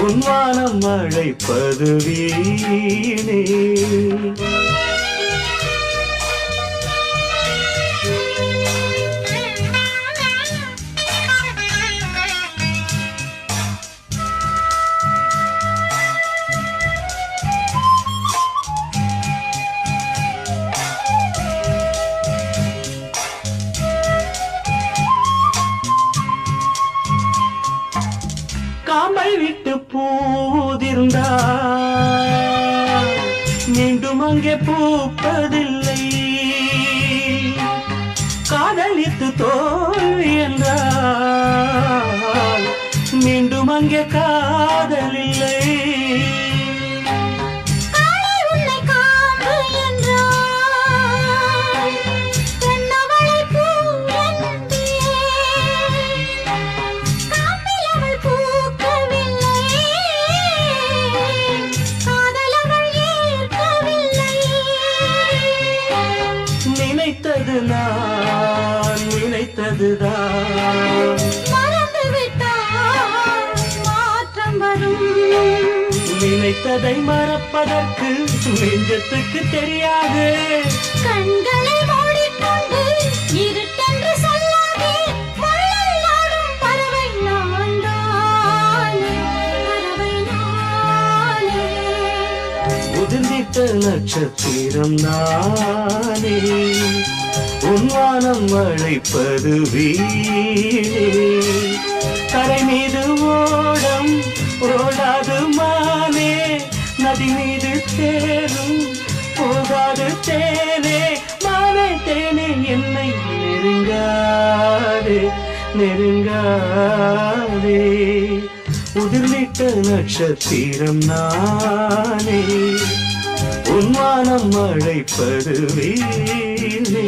உன்வானம் அழைப்பது வீணே காம்பை விட்டு பூதிர்ந்தா மீண்டும் அங்கே பூப்பதில்லை காதலித்து தோல்வி என்றால் மீண்டும் அங்கே காதலில்லை காலை உன்னை காம்பு என்றால் தென்னவளை பூ என்பேன் காம்பில் அவள் பூக்கவில்லை காதல் அவள் ஏற்கவில்லை நினைத்தது நான் நினைத்ததுதான் மறந்து விட்டால் மாற்றம் வரும் நினைத்ததை மறப்பதற்கு நெஞ்சத்துக்கு தெரியாது கண்களை மூடிக்கொண்டு இருட்டென்று சொல்லாதே முள்ளாடும் பறவை நான் தானே பறவை நானே உதிர்ந்திட்ட நட்சத்திரம் நானே உன்வானம் அழைப்பது வீணே கரை மீது ஓடம் ஓடாது மானே நதி மீது தேரும் போகாது தேனே மானே தேனே என்னை நெருங்காதே நெருங்காதே உதிர்ந்திட்ட நட்சத்திரம் நானே உன்வானம் அழைப்பது வீணே